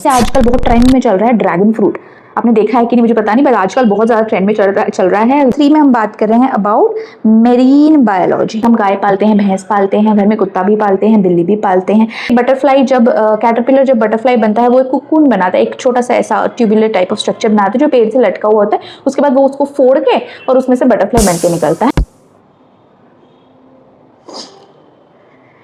से आजकल बहुत ट्रेंड में चल रहा है ड्रैगन फ्रूट। आपने देखा है कि नहीं मुझे पता नहीं, पर आजकल बहुत ज्यादा ट्रेंड में चल रहा है। 3 में हम बात कर रहे हैं अबाउट मेरीन बायोलॉजी। हम गाय पालते हैं, भैंस पालते हैं, घर में कुत्ता भी पालते हैं, बिल्ली भी पालते हैं। बटरफ्लाई जब कैटरपिलर जब बटरफ्लाई बनता है वो एक कुकून बनाता है, एक छोटा सा ऐसा ट्यूबुलर टाइप ऑफ स्ट्रक्चर बनाता है जो पेड़ से लटका हुआ होता है। उसके बाद वो उसको फोड़ के और उसमें से बटरफ्लाई बन के निकलता है।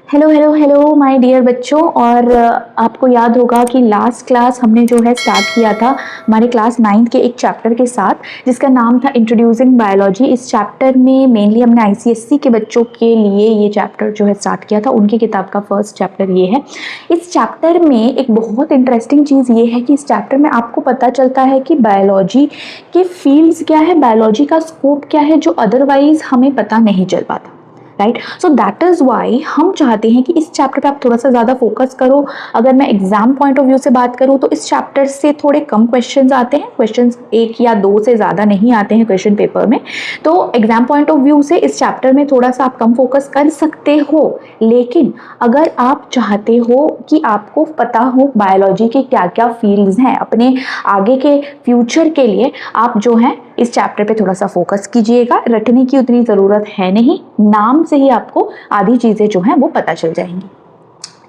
Hello hello hello my dear बच्चों, और आपको याद होगा कि लास्ट क्लास हमने जो है स्टार्ट किया था हमारे क्लास 9th के एक चैप्टर के साथ जिसका नाम था इंट्रोड्यूसिंग बायोलॉजी। इस चैप्टर में मेनली हमने आईसीएससी के बच्चों के लिए ये चैप्टर जो है स्टार्ट किया था, उनकी किताब का फर्स्ट चैप्टर ये है। इस चैप्टर में एक बहुत इंटरेस्टिंग चीज़ ये है कि इस चैप्टर में आपको पता चलता है कि बायोलॉजी के फील्ड्स क्या है, बायोलॉजी का स्कोप क्या है जो अदरवाइज हमें पता नहीं चल पाता। Right, so that is why हम चाहते हैं कि इस चैप्टर पे आप थोड़ा सा ज़्यादा फोकस करो। अगर मैं एग्जाम पॉइंट ऑफ व्यू से बात करूँ तो इस चैप्टर से थोड़े कम क्वेश्चंस आते हैं, क्वेश्चंस 1 या 2 से ज़्यादा नहीं आते हैं क्वेश्चन पेपर में। तो एग्जाम पॉइंट ऑफ व्यू से इस चैप्टर में थोड़ा सा आप कम फोकस कर सकते हो, लेकिन अगर आप चाहते हो कि आपको पता हो बायोलॉजी के क्या क्या फील्ड्स हैं अपने आगे के फ्यूचर के लिए, आप जो है इस चैप्टर पे थोड़ा सा फोकस कीजिएगा। रटने की उतनी ज़रूरत है नहीं, नाम से ही आपको आधी चीज़ें जो हैं वो पता चल जाएंगी।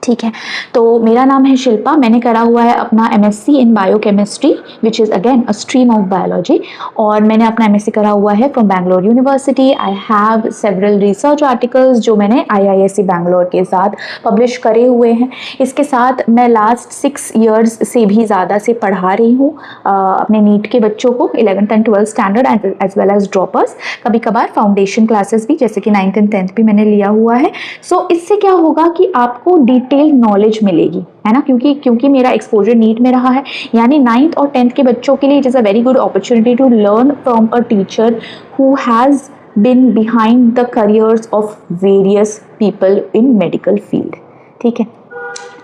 ठीक है, तो मेरा नाम है शिल्पा, मैंने करा हुआ है अपना MSc in biochemistry which is again a stream of biology, और मैंने अपना एमएससी करा हुआ है from Bangalore university. I have several research articles जो मैंने आईआईएससी बैंगलोर के साथ पब्लिश करे हुए हैं। इसके साथ मैं लास्ट 6 ईयर्स से भी ज़्यादा से पढ़ा रही हूँ अपने नीट के बच्चों को, 11th and 12th standard as well as droppers, कभी कभार फाउंडेशन क्लासेस भी जैसे कि 9th एंड 10th भी मैंने लिया हुआ है। सो इससे क्या होगा कि आपको डिटेल नॉलेज मिलेगी, है ना, क्योंकि मेरा एक्सपोजर नीट में रहा है, यानी 9th और 10th के बच्चों के लिए it is a very good opportunity to learn from a teacher who has been behind the careers of various people in medical field. ठीक है,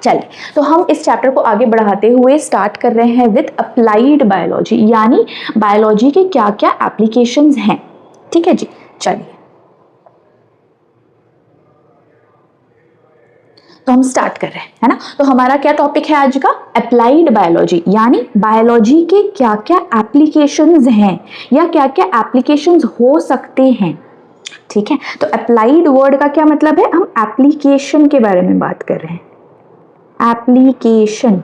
चलिए, तो हम इस चैप्टर को आगे बढ़ाते हुए स्टार्ट कर रहे हैं विद अप्लाइड बायोलॉजी, यानी बायोलॉजी के क्या क्या एप्लीकेशंस हैं। ठीक है जी, चलिए तो हम स्टार्ट कर रहे हैं, है ना। तो हमारा क्या टॉपिक है आज का, अप्लाइड बायोलॉजी, यानी बायोलॉजी के क्या क्या एप्लीकेशंस हैं या क्या क्या एप्लीकेशंस हो सकते हैं। ठीक है, तो अप्लाइड वर्ड का क्या मतलब है, हम एप्लीकेशन के बारे में बात कर रहे हैं। एप्लीकेशन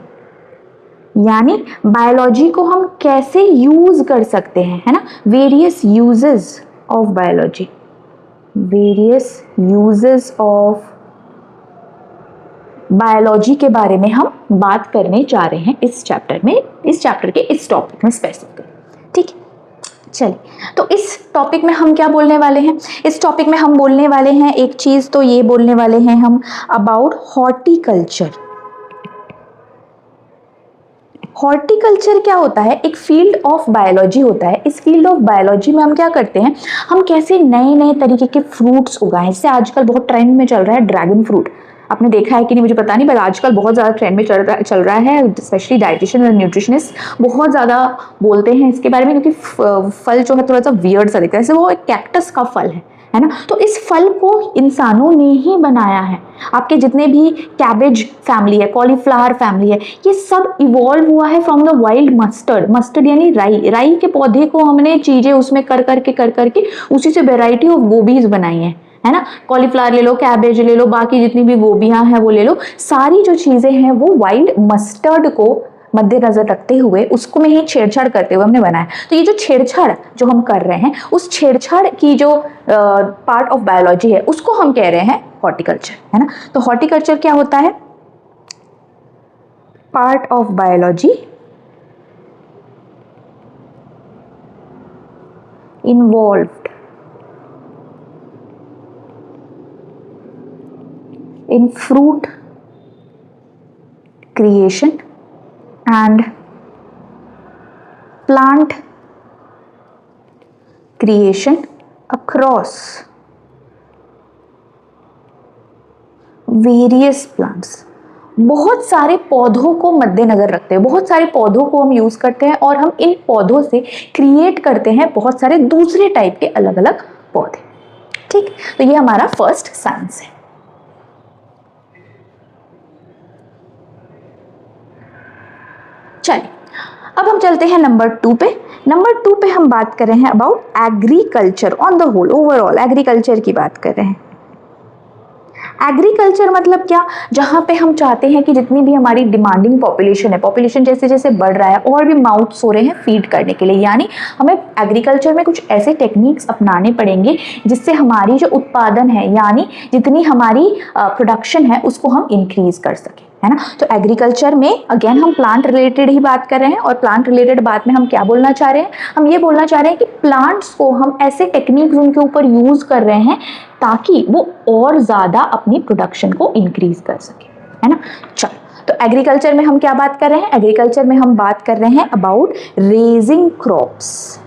यानी बायोलॉजी को हम कैसे यूज कर सकते हैं, है ना, various uses of biology, various uses of biology के बारे में हम बात करने जा रहे हैं इस चैप्टर में, इस चैप्टर के इस टॉपिक में स्पेसिफिकली। ठीक है, चलिए, तो इस टॉपिक में हम क्या बोलने वाले हैं, इस टॉपिक में हम बोलने वाले हैं एक चीज, तो ये बोलने वाले हैं हम अबाउट हॉर्टिकल्चर। हॉर्टिकल्चर क्या होता है, एक फील्ड ऑफ बायोलॉजी होता है। इस फील्ड ऑफ बायोलॉजी में हम क्या करते हैं, हम कैसे नए नए तरीके के फ्रूट्स उगाएं। जैसे आजकल बहुत ट्रेंड में चल रहा है ड्रैगन फ्रूट। आपने देखा है कि नहीं मुझे पता नहीं, पर आजकल बहुत ज़्यादा ट्रेंड में चल रहा है, स्पेशली डाइटिशियन और न्यूट्रिशनिस्ट बहुत ज़्यादा बोलते हैं इसके बारे में, क्योंकि फल जो है थोड़ा सा वियर्ड सा दिखता है, जैसे वो एक कैक्टस का फल है ना। तो इस फल को इंसानों ने ही बनाया है। आपके जितने भी कैबेज फैमिली है, कॉलीफ्लावर फैमिली है, ये सब इवॉल्व हुआ है from the wild mustard. Mustard यानी राई के पौधे को हमने चीजें उसमें कर करके उसी से वेराइटी ऑफ गोबीज बनाई है ना। कॉलीफ्लावर ले लो, कैबेज ले लो, बाकी जितनी भी गोबियां हैं वो ले लो, सारी जो चीजें हैं वो वाइल्ड मस्टर्ड को मद्देनजर रखते हुए उसको में ही छेड़छाड़ करते हुए हमने बनाया। तो ये जो छेड़छाड़ जो हम कर रहे हैं, उस छेड़छाड़ की जो पार्ट ऑफ बायोलॉजी है उसको हम कह रहे हैं हॉर्टिकल्चर, है ना। तो हॉर्टिकल्चर क्या होता है, part of biology involved in fruit creation and plant creation across various plants। बहुत सारे पौधों को मद्देनजर रखते हैं, बहुत सारे पौधों को हम यूज करते हैं और हम इन पौधों से क्रिएट करते हैं बहुत सारे दूसरे टाइप के अलग अलग पौधे। ठीक, तो ये हमारा फर्स्ट साइंस है। चलिए अब हम चलते हैं नंबर 2 पे। नंबर 2 पे हम बात कर रहे हैं about agriculture on the whole, overall agriculture की बात कर रहे हैं। एग्रीकल्चर मतलब क्या, जहाँ पे हम चाहते हैं कि जितनी भी हमारी डिमांडिंग पॉपुलेशन है, पॉपुलेशन जैसे जैसे बढ़ रहा है और भी माउथ्स हो रहे हैं फीड करने के लिए, यानी हमें एग्रीकल्चर में कुछ ऐसे टेक्निक्स अपनाने पड़ेंगे जिससे हमारी जो उत्पादन है यानी जितनी हमारी प्रोडक्शन है उसको हम इंक्रीज कर सकें, है ना। तो एग्रीकल्चर में अगेन हम प्लांट रिलेटेड ही बात कर रहे हैं और प्लांट रिलेटेड बात में हम क्या बोलना चाह रहे हैं, हम ये बोलना चाह रहे हैं कि प्लांट्स को हम ऐसे टेक्निक्स उनके ऊपर यूज कर रहे हैं ताकि वो और ज्यादा अपनी प्रोडक्शन को इंक्रीज कर सके, है ना। चलो तो एग्रीकल्चर में हम क्या बात कर रहे हैं, एग्रीकल्चर में हम बात कर रहे हैं about raising crops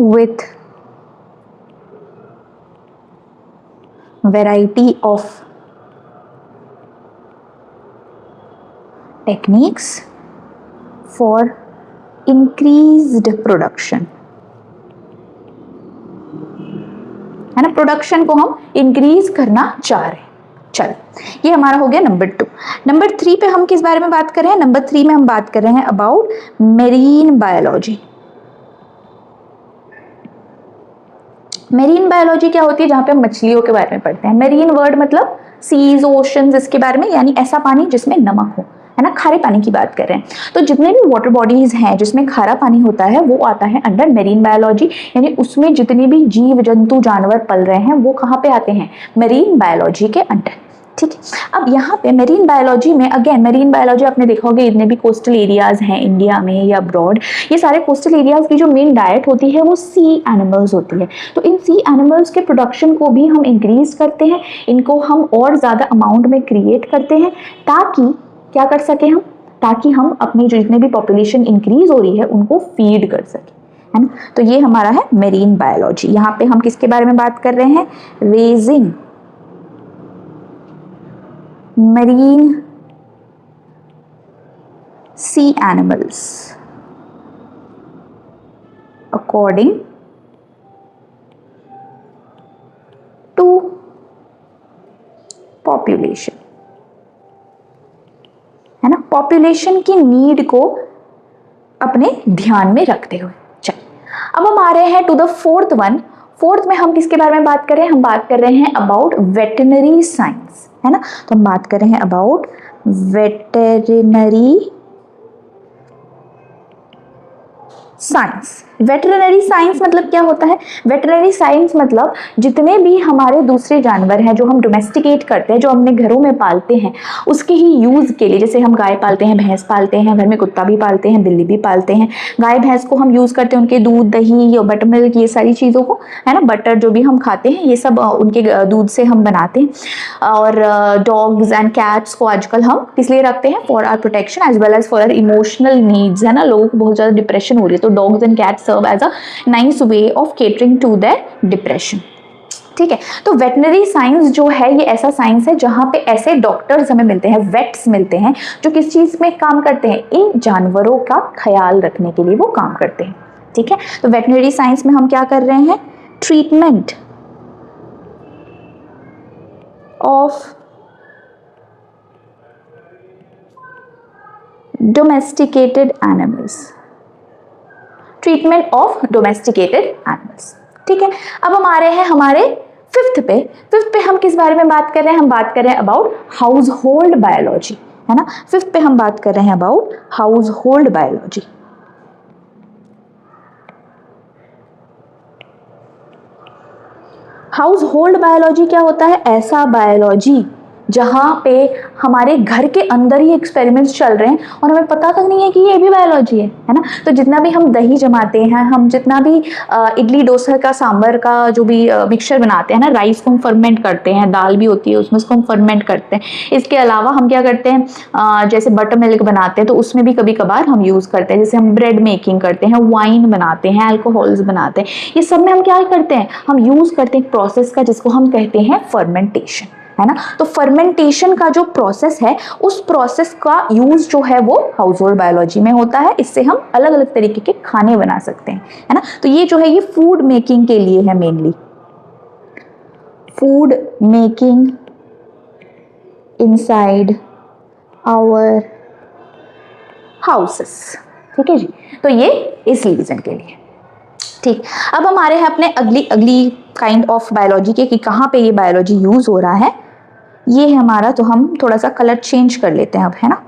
with variety of techniques for increased production, है ना। प्रोडक्शन को हम इंक्रीज करना चाह रहे हैं। चलो ये हमारा हो गया नंबर 2। नंबर 3 पे हम किस बारे में बात कर रहे हैं, नंबर 3 में हम बात कर रहे हैं about marine biology. Marine biology क्या होती है, जहां पे हम मछलियों के बारे में पढ़ते हैं। मेरीन वर्ड मतलब सीज, ओशंस, इसके बारे में, यानी ऐसा पानी जिसमें नमक हो, है ना, खारे पानी की बात कर रहे हैं। तो जितने भी वाटर बॉडीज हैं जिसमें खारा पानी होता है वो आता है अंडर मेरीन बायोलॉजी, यानी उसमें जितने भी जीव जंतु जानवर पल रहे हैं वो कहाँ पे आते हैं, मेरीन बायोलॉजी के अंडर। ठीक है, अब यहाँ पे मेरीन बायोलॉजी में अगेन मेरीन बायोलॉजी आपने देखा होगा, इतने भी कोस्टल एरियाज हैं इंडिया में या अब्रॉड, ये सारे कोस्टल एरियाज की जो मेन डाइट होती है वो सी एनिमल्स होती है। तो इन सी एनिमल्स के प्रोडक्शन को भी हम इंक्रीज करते हैं, इनको हम और ज़्यादा अमाउंट में क्रिएट करते हैं ताकि क्या कर सके हम, ताकि हम अपनी जो जितने भी पॉपुलेशन इंक्रीज हो रही है उनको फीड कर सकें, है ना। तो ये हमारा है मेरीन बायोलॉजी। यहाँ पे हम किसके बारे में बात कर रहे हैं, raising marine sea animals according to population, है ना, पॉपुलेशन की नीड को अपने ध्यान में रखते हुए। चलिए अब हम आ रहे हैं to the fourth one. Fourth में हम किसके बारे में बात कर रहे हैं, हम बात कर रहे हैं अबाउट वेटरनरी साइंस, है ना। तो हम बात कर रहे हैं about veterinary science. Veterinary science मतलब क्या होता है, वेटरनरी साइंस मतलब जितने भी हमारे दूसरे जानवर हैं जो हम डोमेस्टिकेट करते हैं, जो हमने घरों में पालते हैं, उसके ही यूज़ के लिए, जैसे हम गाय पालते हैं, भैंस पालते हैं, घर में कुत्ता भी पालते हैं, बिल्ली भी पालते हैं। गाय भैंस को हम यूज़ करते हैं उनके दूध, दही या बटर मिल्क, ये सारी चीज़ों को, है ना, बटर जो भी हम खाते हैं ये सब उनके दूध से हम बनाते हैं। और डॉग्स एंड कैट्स को आजकल हम किस लिए रखते हैं, for our protection as well as for our emotional needs, है ना। लोगों को बहुत ज़्यादा डिप्रेशन हो रही है तो dogs and cats serve as a nice way of catering to their depression. ठीक है, तो वेटनरी साइंस जो है ये ऐसा साइंस है जहां पे ऐसे डॉक्टर्स हमें मिलते हैं, वेट्स मिलते हैं, जो किस चीज में काम करते हैं, इन जानवरों का ख्याल रखने के लिए वो काम करते हैं। ठीक है, तो वेटनरी साइंस में हम क्या कर रहे हैं, treatment of domesticated animals, treatment of domesticated animals. ठीक है, अब हम आ रहे हैं हमारे फिफ्थ पे। फिफ्थ पे हम किस बारे में बात कर रहे हैं, हम बात कर रहे हैं अबाउट हाउस होल्ड बायोलॉजी, है ना। फिफ्थ पे हम बात कर रहे हैं about house hold biology. House hold biology क्या होता है, ऐसा बायोलॉजी जहाँ पे हमारे घर के अंदर ही एक्सपेरिमेंट्स चल रहे हैं और हमें पता तक नहीं है कि ये भी बायोलॉजी है ना। तो जितना भी हम दही जमाते हैं, हम जितना भी इडली डोसा का सांभर का जो भी मिक्सचर बनाते हैं ना, राइस को हम फर्मेंट करते हैं, दाल भी होती है उसमें, उसको हम फर्मेंट करते हैं। इसके अलावा हम क्या करते हैं, जैसे बटर मिल्क बनाते हैं तो उसमें भी कभी कभार हम यूज़ करते हैं, जैसे हम ब्रेड मेकिंग करते हैं, वाइन बनाते हैं, अल्कोहल्स बनाते हैं, ये सब में हम क्या करते हैं, हम यूज़ करते हैं एक प्रोसेस का जिसको हम कहते हैं फर्मेंटेशन, है ना। तो फर्मेंटेशन का जो प्रोसेस है, उस प्रोसेस का यूज जो है वो हाउस होल्ड बायोलॉजी में होता है। इससे हम अलग अलग तरीके के खाने बना सकते हैं, है ना। तो ये जो है ये फूड मेकिंग के लिए है, mainly food making inside our houses. ठीक है जी, तो ये इस रीजन के लिए। ठीक, अब हम आ रहे हैं अपने अगली काइंड ऑफ बायोलॉजी के कि कहाँ पे ये बायोलॉजी यूज हो रहा है। ये है हमारा, तो हम थोड़ा सा कलर चेंज कर लेते हैं अब, है ना।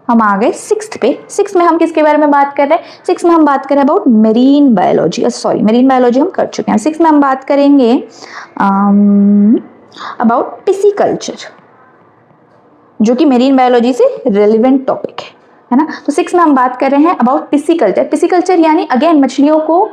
हम आ गए सिक्स्थ पे। सिक्स्थ में हम किसके बारे में बात कर रहे हैं? सिक्स्थ में हम बात कर रहे हैं about marine biology. Sorry, marine biology हम कर चुके हैं। सिक्स्थ में हम बात करेंगे अबाउट पिसिकल्चर, जो कि मेरीन बायोलॉजी से रेलिवेंट टॉपिक है ना। तो सिक्स में हम बात कर रहे हैं अबाउट पिसिकल्चर। पिसिकल्चर यानी अगेन मछलियों को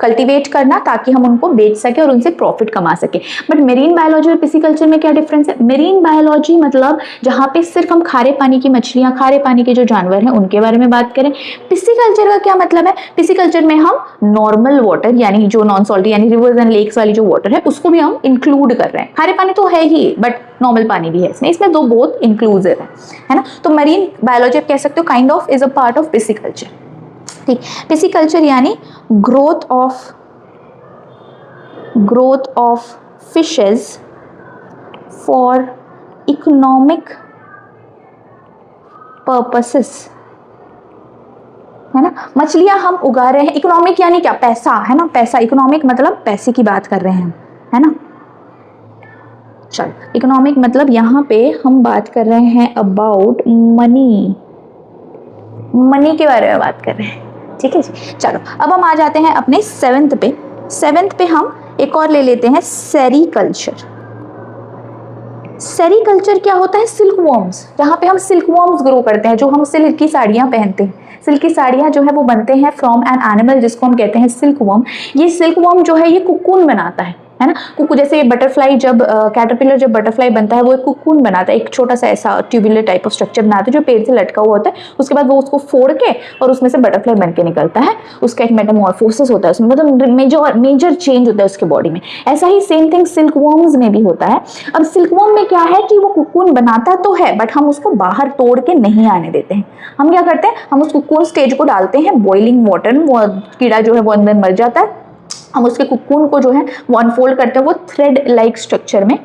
कल्टीवेट करना ताकि हम उनको बेच सके और उनसे प्रॉफिट कमा सके। बट मेरीन बायोलॉजी और पिसिकल्चर में क्या डिफरेंस है? मेरीन बायोलॉजी मतलब जहाँ पे सिर्फ हम खारे पानी की मछलियाँ, खारे पानी के जो जानवर हैं उनके बारे में बात करें। पिसिकल्चर का क्या मतलब है? पिसिकल्चर में हम नॉर्मल वाटर यानी जो नॉन सॉल्टी यानी रिवर्स एंड लेक्स वाली जो वाटर है उसको भी हम इंक्लूड कर रहे हैं। खारे पानी तो है ही बट नॉर्मल पानी भी है इसमें दो बोथ इंक्लूसिव है ना। तो मरीन बायोलॉजी आप कह सकते हो kind of is a part of pisciculture. ठीक, पिसिकल्चर यानी growth of fishes for economic purposes, है ना। मछलियां हम उगा रहे हैं, इकोनॉमिक यानी क्या? पैसा, है ना। पैसा, इकोनॉमिक मतलब पैसे की बात कर रहे हैं, है ना। चलो, इकोनॉमिक मतलब यहाँ पे हम बात कर रहे हैं अबाउट मनी के बारे में बात कर रहे हैं। ठीक है जी, चलो अब हम आ जाते हैं अपने सेवेंथ पे। सेवेंथ पे हम एक और ले लेते हैं सेरीकल्चर। सेरीकल्चर क्या होता है? सिल्क वॉर्म्स, जहाँ पे हम सिल्क वॉर्म्स ग्रो करते हैं, जो हम सिल्क की साड़ियाँ पहनते हैं। सिल्क की साड़ियाँ जो है वो बनते हैं फ्रॉम एन एनिमल जिसको हम कहते हैं सिल्क वॉर्म। ये सिल्क वॉर्म जो है ये कुकून बनाता है ना। कुकू जैसे बटरफ्लाई जब कैटरपिलर जब बटरफ्लाई बनता है वो एक कुकून बनाता है, एक छोटा सा ऐसा ट्यूबुलर टाइप ऑफ स्ट्रक्चर बनाता है जो पेड़ से लटका हुआ होता है। उसके बाद वो उसको फोड़ के और उसमें से बटरफ्लाई बन के निकलता है। उसका एक मेटामॉर्फोसिस होता है, उसमें मतलब मेजर चेंज होता है उसके बॉडी में। ऐसा ही सेम थिंग सिल्क वॉर्म्स में भी होता है। अब सिल्क वॉर्म में क्या है कि वो कुकून बनाता तो है बट हम उसको बाहर तोड़ के नहीं आने देते हैं। हम क्या करते हैं? हम उस कुकून स्टेज को डालते हैं बॉइलिंग वाटर में, वो कीड़ा जो है वो अंदर मर जाता है। हम उसके कुकून को जो है वो अनफोल्ड करते हैं, वो थ्रेड लाइक स्ट्रक्चर में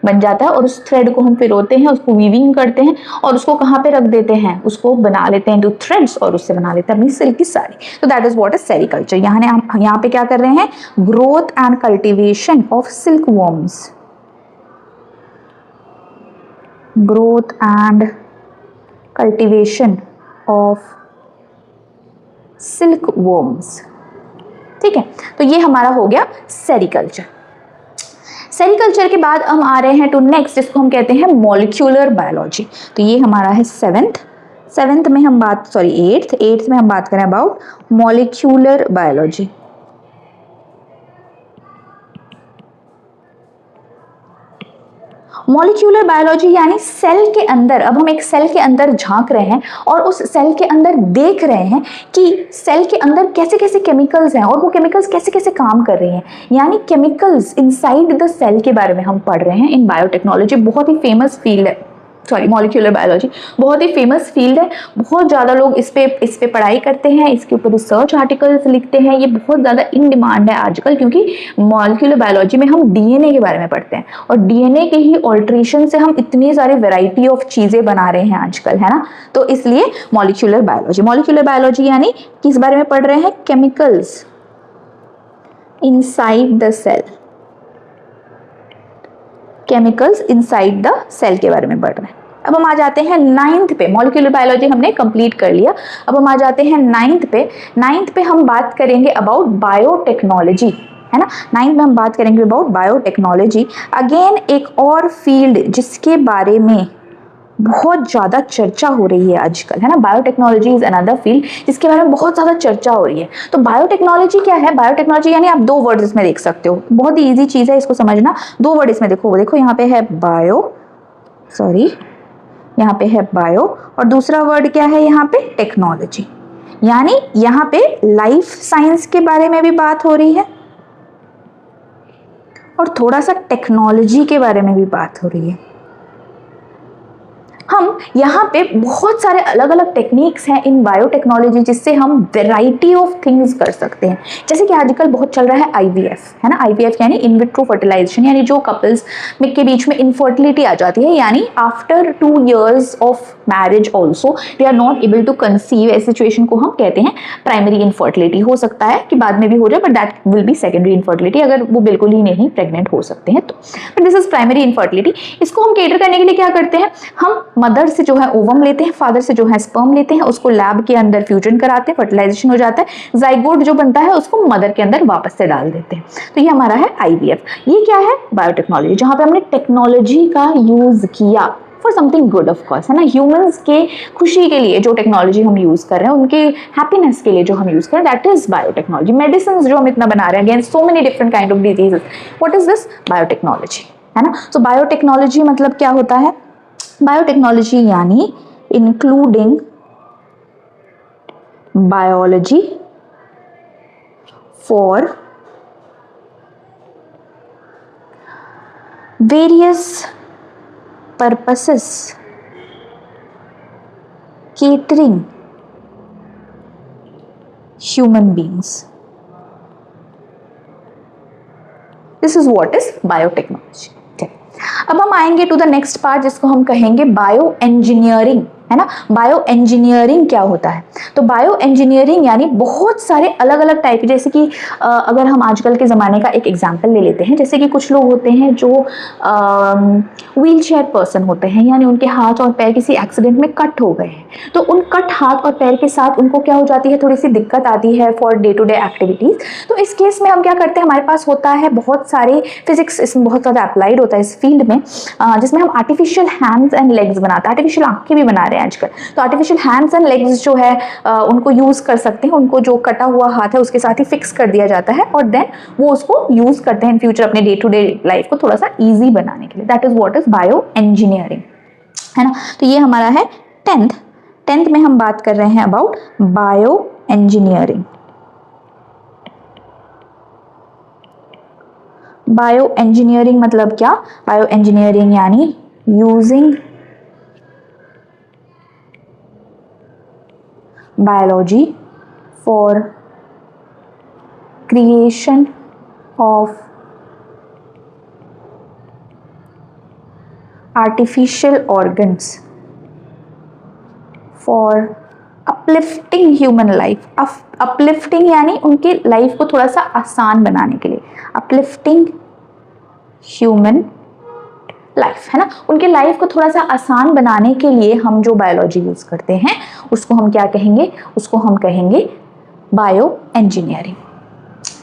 बन जाता है और उस थ्रेड को हम पिरोते हैं, उसको वीविंग करते हैं और उसको कहाँ पे रख देते हैं? उसको बना लेते हैं टू थ्रेड्स और उससे बना लेते हैं अपनी सिल्क की साड़ी। तो that is what is sericulture. यहाँ पे क्या कर रहे हैं? Growth and cultivation of silk worms. Growth and cultivation of silk worms. ठीक है, तो ये हमारा हो गया सेरीकल्चर। सेरीकल्चर के बाद हम आ रहे हैं टू नेक्स्ट, जिसको हम कहते हैं मॉलिक्यूलर बायोलॉजी। तो ये हमारा है सेवेंथ में हम बात एट्थ में हम बात करें about molecular biology. Molecular biology यानी सेल के अंदर, अब हम एक सेल के अंदर झांक रहे हैं और उस सेल के अंदर देख रहे हैं कि सेल के अंदर कैसे कैसे केमिकल्स हैं और वो केमिकल्स कैसे कैसे काम कर रहे हैं, यानी केमिकल्स इनसाइड द सेल के बारे में हम पढ़ रहे हैं इन बायोटेक्नोलॉजी। बहुत ही फेमस फील्ड है, मॉलिक्यूलर बायोलॉजी बहुत ही फेमस फील्ड है। बहुत ज़्यादा लोग इस पे पढ़ाई करते हैं, इसके ऊपर रिसर्च आर्टिकल्स लिखते हैं। ये बहुत ज़्यादा इन डिमांड है आजकल, क्योंकि मॉलिक्यूलर बायोलॉजी में हम डीएनए के बारे में पढ़ते हैं और डीएनए के ही ऑल्ट्रेशन से हम इतनी सारी वेराइटी ऑफ चीज़ें बना रहे हैं आजकल, है ना। तो इसलिए मॉलिक्यूलर बायोलॉजी यानी किस बारे में पढ़ रहे हैं? Chemicals inside the cell, chemicals inside the cell के बारे में पढ़ रहे हैं। अब हम आ जाते हैं नाइन्थ पे। मॉलिक्यूलर बायोलॉजी हमने कंप्लीट कर लिया। अब हम आ जाते हैं नाइन्थ पे हम बात करेंगे अबाउट बायोटेक्नोलॉजी, है ना। नाइन्थ में हम बात करेंगे अबाउट बायोटेक्नोलॉजी। अगेन एक और फील्ड जिसके बारे में बहुत ज़्यादा चर्चा हो रही है आजकल, है ना। बायोटेक्नोलॉजी इज अनदर फील्ड जिसके बारे में बहुत ज़्यादा चर्चा हो रही है। तो बायोटेक्नोलॉजी क्या है? बायोटेक्नोलॉजी यानी आप दो वर्ड इसमें देख सकते हो, बहुत ही ईजी चीज़ है इसको समझना। दो वर्ड इसमें देखो यहाँ पे है यहाँ पे है बायो और दूसरा वर्ड क्या है यहाँ पे? टेक्नोलॉजी। यानी यहाँ पे लाइफ साइंस के बारे में भी बात हो रही है और थोड़ा सा टेक्नोलॉजी के बारे में भी बात हो रही है। हम यहाँ पे बहुत सारे अलग अलग टेक्निक्स हैं इन बायोटेक्नोलॉजी जिससे हम वेराइटी ऑफ थिंग्स कर सकते हैं। जैसे कि आजकल बहुत चल रहा है आईवीएफ, है ना। आईवीएफ यानी इन विट्रो फर्टिलाइजेशन, यानी जो कपल्स में के बीच में इनफर्टिलिटी आ जाती है, यानी after 2 years of marriage also they are not able to conceive, ऐसी सिचुएशन को हम कहते हैं प्राइमरी इनफर्टिलिटी। हो सकता है कि बाद में भी हो जाए, but that will be secondary infertility, अगर वो बिल्कुल ही नहीं प्रेग्नेंट हो सकते हैं तो। But this is primary infertility. इसको हम केटर करने के लिए क्या करते हैं, हम मदर से जो है ओवम लेते हैं, फादर से जो है स्पर्म लेते हैं, उसको लैब के अंदर फ्यूजन कराते हैं, फर्टिलाइजेशन हो जाता है, जाइगोट जो बनता है उसको मदर के अंदर वापस से डाल देते हैं। तो ये हमारा है आईवीएफ। ये क्या है, बायोटेक्नोलॉजी, जहां पे हमने टेक्नोलॉजी का यूज किया for something good, of course, है ना। ह्यूमंस के खुशी के लिए जो टेक्नोलॉजी हम यूज कर रहे हैं, उनके हैप्पीनेस के लिए जो हम यूज कर रहे हैं, दैट इज बायोटेक्नोलॉजी। मेडिसिन जो हम इतना बना रहे हैं against so many different kind of diseases, what is this, biotechnology, है ना। सो बायोटेक्नोलॉजी मतलब क्या होता है, बायोटेक्नोलॉजी यानी including biology for various purposes catering human beings. This is what is biotechnology. अब हम आएंगे टू द नेक्स्ट पार्ट जिसको हम कहेंगे बायो इंजीनियरिंग, है ना। बायो इंजीनियरिंग क्या होता है, तो बायो इंजीनियरिंग यानी बहुत सारे अलग अलग टाइप, जैसे कि अगर हम आजकल के ज़माने का एक एग्जांपल ले लेते हैं, जैसे कि कुछ लोग होते हैं जो व्हील चेयर पर्सन होते हैं, यानी उनके हाथ और पैर किसी एक्सीडेंट में कट हो गए हैं, तो उन कट हाथ और पैर के साथ उनको क्या हो जाती है, थोड़ी सी दिक्कत आती है for day to day activities. तो इस केस में हम क्या करते हैं, हमारे पास होता है बहुत सारे फिजिक्स इसमें बहुत ज़्यादा अप्लाइड होता है इस फील्ड में, जिसमें हम आर्टिफिशियल हैंड्स एंड लेग्स बनाते हैं, आर्टिफिशियल आंखें भी बना रहे हैं आजकल। तो आर्टिफिशियल हैंड्स एंड लेग्स जो है उनको यूज़ कर सकते हैं, उनको जो कटा हुआ हाथ है उसके साथ ही फिक्स कर दिया जाता है और देन वो उसको यूज़ करते हैं इन फ्यूचर अपने डे टू डे लाइफ को थोड़ा सा ईजी बनाने के लिए। That is what is bio engineering, है ना। तो ये हमारा है टेंथ में हम बात कर रहे हैं about bio engineering. Bio engineering मतलब क्या, बायो इंजीनियरिंग यानी using biology for creation of artificial organs for uplifting human life। uplifting यानी उनके लाइफ को थोड़ा सा आसान बनाने के लिए, uplifting human लाइफ, है ना। उनके लाइफ को थोड़ा सा आसान बनाने के लिए हम जो बायोलॉजी यूज करते हैं उसको हम क्या कहेंगे, उसको हम कहेंगे बायो इंजीनियरिंग।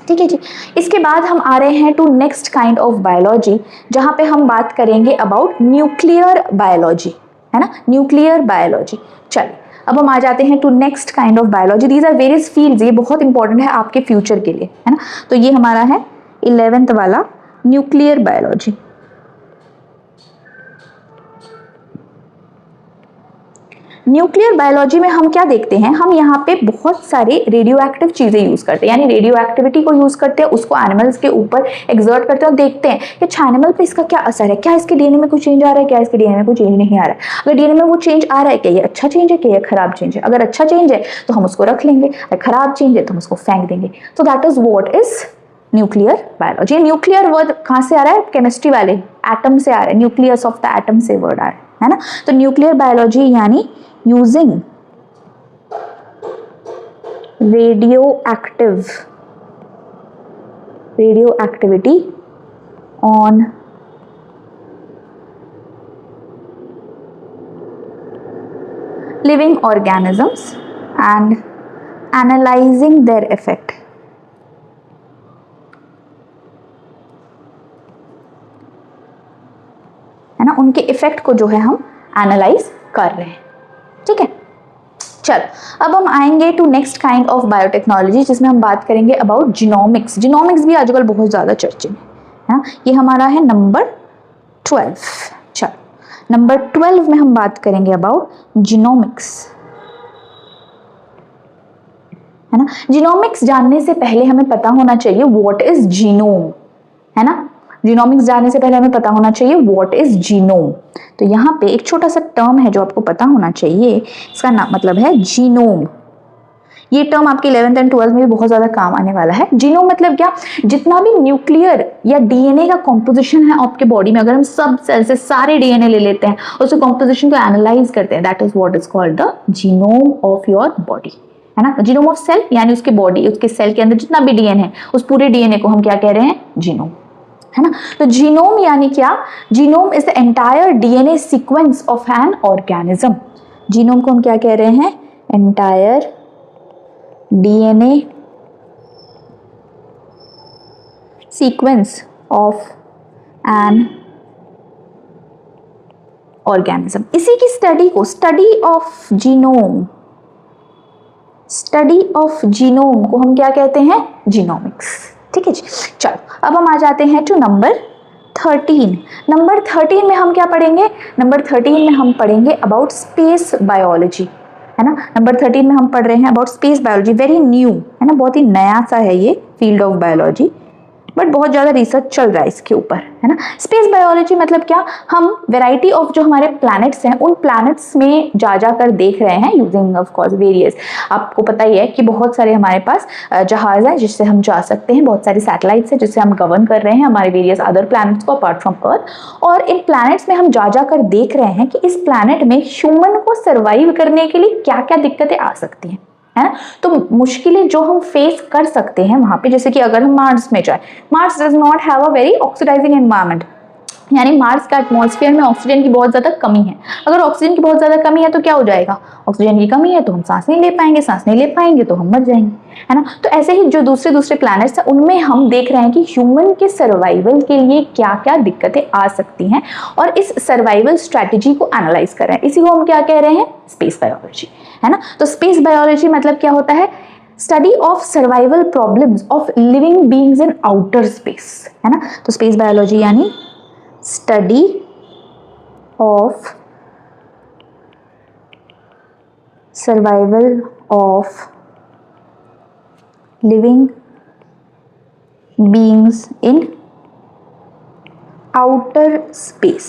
ठीक है जी। इसके बाद हम आ रहे हैं to next kind of biology, जहां पे हम बात करेंगे अबाउट न्यूक्लियर बायोलॉजी, है ना, न्यूक्लियर बायोलॉजी। चलिए अब हम आ जाते हैं to next kind of biology. These are various fields, ये बहुत इंपॉर्टेंट है आपके फ्यूचर के लिए, है ना। तो ये हमारा है 11th वाला न्यूक्लियर बायोलॉजी। न्यूक्लियर बायोलॉजी में हम क्या देखते हैं, हम यहाँ पे बहुत सारे रेडियो एक्टिव चीज़ें यूज़ करते हैं, यानी रेडियो एक्टिविटी को यूज़ करते हैं, उसको एनिमल्स के ऊपर एक्सर्ट करते हैं और देखते हैं कि अच्छा एनिमल पे इसका क्या असर है, क्या इसके डीएनए में कुछ चेंज आ रहा है, क्या इसके डीएनए में कुछ चेंज नहीं आ रहा है। अगर डीएनए में वो चेंज आ रहा है, क्या ये अच्छा चेंज है, क्या ये खराब चेंज है। अगर अच्छा चेंज है तो हम उसको रख लेंगे, अगर खराब चेंज है तो हम उसको फेंक देंगे। तो that is what is nuclear biology. Nuclear word कहाँ से आ रहा है, केमिस्ट्री वाले एटम से आ रहा है, न्यूक्लियस ऑफ द एटम से वर्ड आ रहा है ना। तो न्यूक्लियर बायोलॉजी यानी using radioactivity on living organisms and analyzing their effect। है ना, उनके इफेक्ट को जो है हम एनालाइज कर रहे हैं। ठीक है, चल अब हम आएंगे to next kind of biotechnology जिसमें हम बात करेंगे अबाउट जीनोमिक्स। जीनोमिक्स भी आजकल बहुत ज़्यादा चर्चे में है ना। ये हमारा है नंबर 12। चल नंबर 12 में हम बात करेंगे अबाउट जीनोमिक्स, है ना। जीनोमिक्स जानने से पहले हमें पता होना चाहिए व्हाट इज जीनोम, है ना। जीनोमिक्स जाने से पहले हमें पता होना चाहिए व्हाट इज जीनोम। तो यहाँ पे एक छोटा सा टर्म है जो आपको पता होना चाहिए, इसका नाम मतलब है जीनोम। ये टर्म आपके 11th एंड 12th में भी बहुत ज्यादा काम आने वाला है। जीनोम मतलब क्या, जितना भी न्यूक्लियर या डीएनए का कॉम्पोजिशन है आपके बॉडी में, अगर हम सब सेल से सारे डीएनए ले लेते हैं, उसके कॉम्पोजिशन को एनालाइज करते हैं, that is what is called the genome of your body, है ना। जीनोम ऑफ सेल यानी उसके बॉडी, उसके सेल के अंदर जितना भी डीएनए है, उस पूरे डीएनए को हम क्या कह रहे हैं, जीनोम, है ना। तो जीनोम यानी क्या, genome is the entire DNA sequence of an organism. Genome को हम क्या कह रहे हैं, entire DNA sequence of an organism. इसी की स्टडी को study of genome, study of genome को हम क्या कहते हैं, जीनोमिक्स। ठीक है जी, चलो अब हम आ जाते हैं टू नंबर 13। नंबर 13 में हम क्या पढ़ेंगे, नंबर 13 में हम पढ़ेंगे अबाउट स्पेस बायोलॉजी, है ना। नंबर 13 में हम पढ़ रहे हैं about space biology, very new, है ना, बहुत ही नया सा है ये फील्ड ऑफ बायोलॉजी, बट बहुत ज़्यादा रिसर्च चल रहा है इसके ऊपर, है ना। स्पेस बायोलॉजी मतलब क्या, हम वैरायटी ऑफ जो हमारे प्लैनेट्स हैं उन प्लैनेट्स में जा कर देख रहे हैं यूजिंग ऑफ कोर्स वेरियस, आपको पता ही है कि बहुत सारे हमारे पास जहाज हैं जिससे हम जा सकते हैं, बहुत सारी सैटेलाइट्स हैं जिससे हम गवर्न कर रहे हैं हमारे वेरियस अदर प्लैनेट्स को अपार्ट फ्रॉम अर्थ, और इन प्लैनेट्स में हम जा कर देख रहे हैं कि इस प्लैनेट में ह्यूमन को सर्वाइव करने के लिए क्या क्या दिक्कतें आ सकती हैं, है ना। तो मुश्किलें जो हम फेस कर सकते हैं वहां पे, जैसे कि अगर हम मार्स में जाए, Mars does not have a very oxidising environment, यानी मार्स का एटमॉस्फेयर में ऑक्सीजन की बहुत ज्यादा कमी है। अगर ऑक्सीजन की बहुत ज्यादा कमी है तो क्या हो जाएगा, ऑक्सीजन की कमी है तो हम सांस नहीं ले पाएंगे, सांस नहीं ले पाएंगे तो हम मर जाएंगे, है ना। तो ऐसे ही जो दूसरे प्लैनेट्स हैं उनमें हम देख रहे हैं कि ह्यूमन के सर्वाइवल के लिए क्या क्या दिक्कतें आ सकती हैं, और इस सर्वाइवल स्ट्रैटेजी को एनालाइज कर रहे हैं, इसी को हम क्या कह रहे हैं, स्पेस बायोलॉजी, है ना। तो स्पेस बायोलॉजी मतलब क्या होता है, study of survival problems of living beings in outer space, है ना। तो स्पेस बायोलॉजी यानी study of survival of living beings in outer space,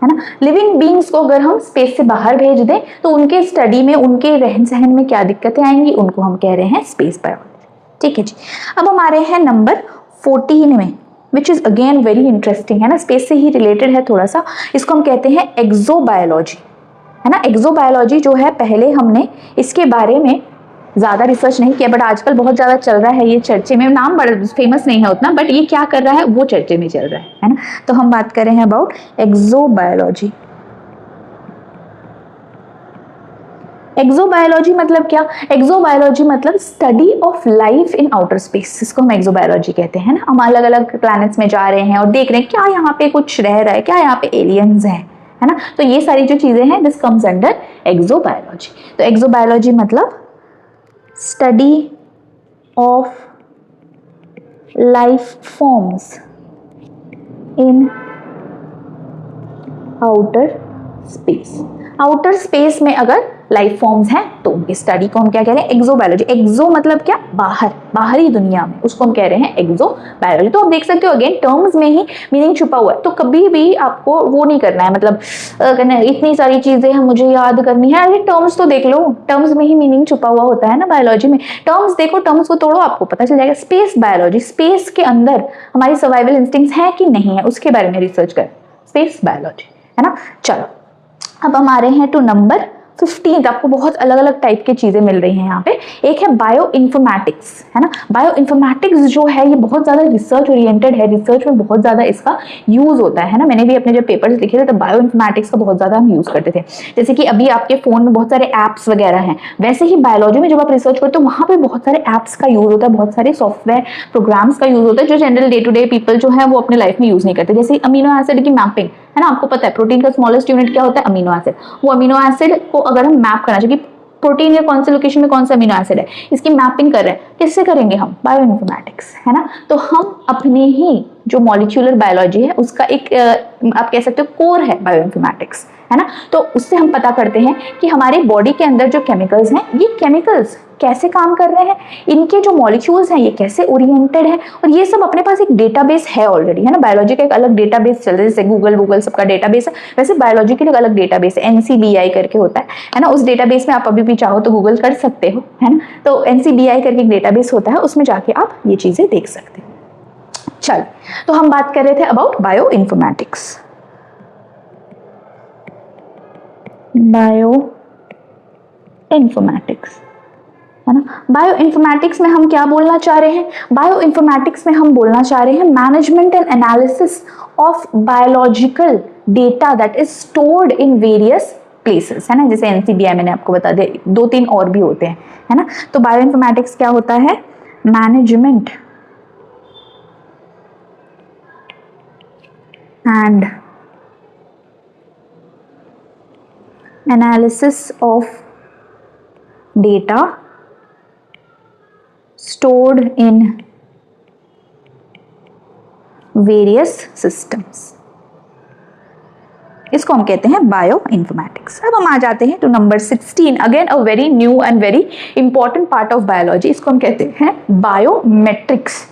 है ना। लिविंग बीइंग्स को अगर हम स्पेस से बाहर भेज दें तो उनके स्टडी में, उनके रहन सहन में क्या दिक्कतें आएंगी, उनको हम कह रहे हैं स्पेस बायोलॉजी। ठीक है जी, अब हम आ रहे हैं नंबर 14 में, which is again very interesting, है ना, स्पेस से ही रिलेटेड है थोड़ा सा। इसको हम कहते हैं एक्सोबायोलॉजी, है ना। एक्सोबायोलॉजी जो है, पहले हमने इसके बारे में ज़्यादा रिसर्च नहीं किया, बट आजकल बहुत ज़्यादा चल रहा है ये चर्चे में, नाम बड़ा फेमस नहीं है उतना, बट ये क्या कर रहा है वो चर्चे में चल रहा है ना। तो हम बात कर रहे हैं अबाउट एक्सोबायोलॉजी। एक्सोबायोलॉजी मतलब क्या, एक्सोबायोलॉजी मतलब study of life in outer space, इसको हम एक्सोबायोलॉजी कहते हैं ना। हम अलग अलग प्लैनेट्स में जा रहे हैं और देख रहे हैं क्या यहाँ पे कुछ रह रहा है, क्या यहाँ पे एलियंस हैं, है ना। तो ये सारी जो चीजें हैं दिस कम्स अंडर एक्सोबायोलॉजी। तो एक्सोबायोलॉजी मतलब study of life forms in outer space. Outer space में अगर लाइफ फॉर्म्स हैं तो उनकी स्टडी को हम क्या कह रहे हैं, एक्सोबायोलॉजी। एक्सो मतलब क्या, बाहर, बाहरी दुनिया में, उसको हम कह रहे हैं एक्सोबायोलॉजी। तो आप देख सकते हो अगेन टर्म्स में ही मीनिंग छुपा हुआ है, तो कभी भी आपको वो नहीं करना है, मतलब कहना है इतनी सारी चीजें हैं मुझे याद करनी है, अरे टर्म्स तो देख लो, टर्म्स में ही मीनिंग छुपा हुआ होता है ना बायोलॉजी में। टर्म्स देखो, टर्म्स को तोड़ो, आपको पता चल जाएगा। स्पेस बायोलॉजी, स्पेस के अंदर हमारी सर्वाइवल इंस्टिंक्ट्स हैं कि नहीं है उसके बारे में रिसर्च कर, स्पेस बायोलॉजी, है ना। चलो अब हम आ रहे हैं टू नंबर 15। आपको बहुत अलग अलग टाइप की चीजें मिल रही हैं यहाँ पे। एक है बायो इन्फॉर्मेटिक्स, है ना। बायो इन्फॉर्मेटिक्स जो है ये बहुत ज्यादा रिसर्च ओरिएंटेड है, रिसर्च में बहुत ज्यादा इसका यूज होता है ना। मैंने भी अपने जब पेपर्स लिखे थे तो बायो इन्फॉर्मेटिक्स का बहुत ज्यादा हम यूज करते थे। जैसे कि अभी आपके फोन में बहुत सारे एप्स वगैरह हैं, वैसे ही बायोलॉजी में जब आप रिसर्च करते हो वहां पे बहुत सारे एप्स का यूज होता है, बहुत सारे सॉफ्टवेयर प्रोग्राम्स का यूज होता है जो general day to day people जो है वो अपने लाइफ में यूज नहीं करते। जैसे अमीनो एसिड की मैपिंग, है ना, आपको पता है प्रोटीन का स्मॉलेस्ट यूनिट क्या होता है, अमीनो एसिड। वो अमीनो एसिड को अगर हम मैप करना चाहिए, प्रोटीन के कौन से लोकेशन में कौन सा अमीनो एसिड है, इसकी मैपिंग कर रहे हैं, किससे करेंगे हम, बायो इन्फॉर्मेटिक्स, है ना। तो हम अपने ही जो मॉलिक्यूलर बायोलॉजी है उसका एक आप कह सकते हो कोर है बायो इन्फॉर्मेटिक्स, है ना। तो उससे हम पता करते हैं कि हमारे बॉडी के अंदर जो केमिकल्स हैं, ये केमिकल्स कैसे काम कर रहे हैं, इनके जो मॉलिक्यूल्स हैं ये कैसे ओरिएंटेड है, और ये सब अपने पास एक डेटाबेस है ऑलरेडी, है ना। बायोलॉजी का एक अलग डेटाबेस चल रहा है, जैसे गूगल सबका डेटाबेस है, वैसे बायोलॉजी के लिए अलग डेटाबेस है, NCBI करके होता है ना। उस डेटाबेस में आप अभी भी चाहो तो गूगल कर सकते हो, है ना। तो NCBI करके एक डेटाबेस होता है, उसमें जाके आप ये चीजें देख सकते हो। चल, तो हम बात कर रहे थे about bio informatics. Bio informatics, है ना। बायो इन्फॉर्मेटिक्स में हम क्या बोलना चाह रहे हैं, बायो इन्फॉर्मेटिक्स में हम बोलना चाह रहे हैं management and analysis of biological data that is stored in various places, है ना। जैसे NCBI मैंने आपको बता दिया, 2-3 और भी होते हैं, है ना। तो बायो इन्फॉर्मेटिक्स क्या होता है, management and analysis of data stored in various systems, इसको हम कहते हैं बायो इन्फॉर्मेटिक्स। अब हम आ जाते हैं to number 16, again a very new and very important part of biology, इसको हम कहते हैं बायोमेट्रिक्स।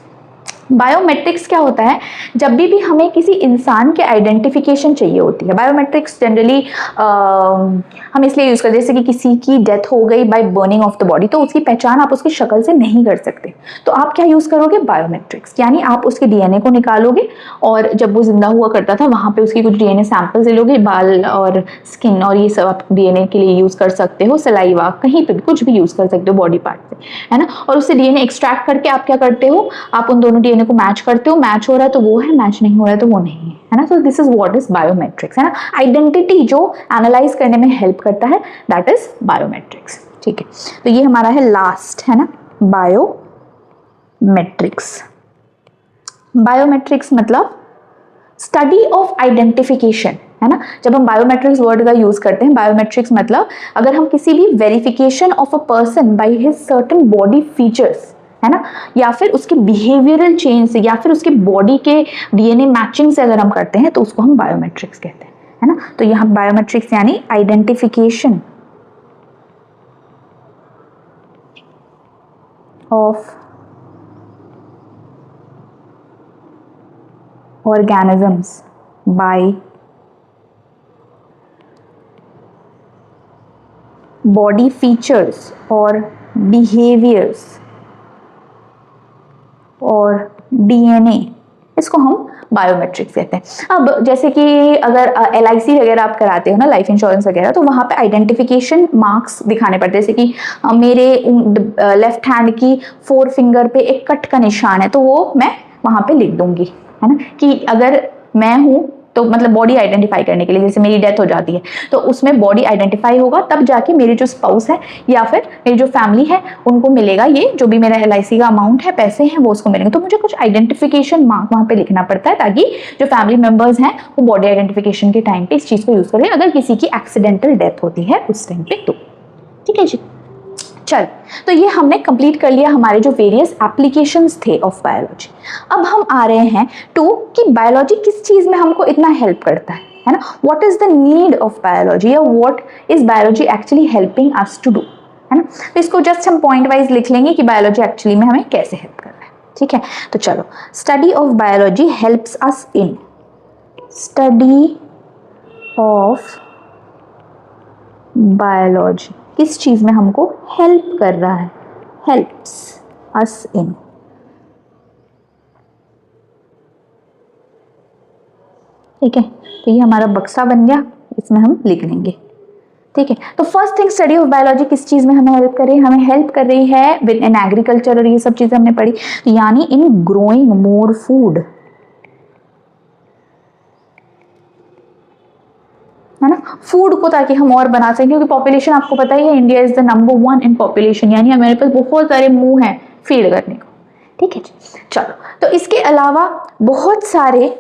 बायोमेट्रिक्स क्या होता है, जब भी हमें किसी इंसान के आइडेंटिफिकेशन चाहिए होती है, बायोमेट्रिक्स जनरली हम इसलिए यूज करते हैं, जैसे कि किसी की डेथ हो गई by burning of the body, तो उसकी पहचान आप उसकी शक्ल से नहीं कर सकते, तो आप क्या यूज करोगे, बायोमेट्रिक्स, यानी आप उसके DNA को निकालोगे, और जब वो जिंदा हुआ करता था वहां पे उसकी कुछ DNA सैंपल्स ले लोगे, बाल और स्किन और ये सब आप DNA के लिए यूज कर सकते हो, सलाइवा, कहीं पे भी कुछ भी यूज कर सकते हो बॉडी पार्ट से, है ना। और उससे DNA एक्सट्रैक्ट करके आप क्या करते हो, आप उन दोनों DNA को मैच करते हो, मैच हो रहा है तो वो है, मैच नहीं हो रहा है तो वो नहीं है ना। तो this is what is biometrics, है ना। आइडेंटिटी जो एनालाइज करने में हेल्प करता है, दैट इज बायोमेट्रिक्स, ठीक है। तो ये हमारा है लास्ट, है ना, बायोमेट्रिक्स। बायोमेट्रिक्स मतलब स्टडी ऑफ आइडेंटिफिकेशन, है ना। जब हम बायोमेट्रिक्स वर्ड का यूज करते हैं, बायोमेट्रिक्स मतलब अगर हम किसी भी verification of a person by his certain body features, है ना, या फिर उसके बिहेवियरल चेंज से, या फिर उसके बॉडी के DNA मैचिंग से अगर हम करते हैं तो उसको हम बायोमेट्रिक्स कहते हैं, है ना। तो यहाँ बायोमेट्रिक्स यानी identification of organisms by body features और बिहेवियर्स और DNA, इसको हम बायोमेट्रिक्स कहते हैं। अब जैसे कि अगर LIC वगैरह आप कराते हो ना, लाइफ इंश्योरेंस वगैरह, तो वहाँ पे आइडेंटिफिकेशन मार्क्स दिखाने पड़ते हैं, जैसे कि मेरे लेफ्ट हैंड की 4 फिंगर पे एक कट का निशान है, तो वो मैं वहाँ पे लिख दूंगी, है ना, कि अगर मैं हूँ तो मतलब बॉडी आइडेंटिफाई करने के लिए, जैसे मेरी डेथ हो जाती है तो उसमें बॉडी आइडेंटिफाई होगा, तब जाके मेरी जो स्पाउस है या फिर मेरी जो फैमिली है उनको मिलेगा, ये जो भी मेरा LIC का अमाउंट है, पैसे हैं, वो उसको मिलेंगे। तो मुझे कुछ आइडेंटिफिकेशन मार्क वहाँ पे लिखना पड़ता है, ताकि जो फैमिली मेंबर्स हैं वो बॉडी आइडेंटिफिकेशन के टाइम पे इस चीज़ को यूज करें, अगर किसी की एक्सीडेंटल डेथ होती है उस टाइम पे तो, ठीक है जी। चल, तो ये हमने कंप्लीट कर लिया हमारे जो वेरियस एप्लीकेशंस थे ऑफ बायोलॉजी। अब हम आ रहे हैं टू कि बायोलॉजी किस चीज में हमको इतना हेल्प करता है ना, what is the need of biology, या what is biology actually helping us to do, है ना। तो इसको जस्ट हम पॉइंट वाइज लिख लेंगे कि बायोलॉजी एक्चुअली में हमें कैसे हेल्प कर रहा है, ठीक है। तो चलो, study of biology helps us in, study of biology किस चीज में हमको हेल्प कर रहा है, हेल्प्स अस इन, ठीक है। तो ये हमारा बक्सा बन गया, इसमें हम लिख लेंगे, ठीक है। तो first thing, study of biology किस चीज में हमें हेल्प कर रही है, हमें हेल्प कर रही है विद इन एग्रीकल्चर, और ये सब चीजें हमने पढ़ी, तो यानी इन ग्रोइंग मोर फूड, है ना, फूड को ताकि हम और बना सकें, क्योंकि पॉपुलेशन आपको पता ही है, India is the number 1 in population, यानी हमारे पास बहुत सारे मुंह हैं फीड करने को, ठीक है जी। चलो, तो इसके अलावा बहुत सारे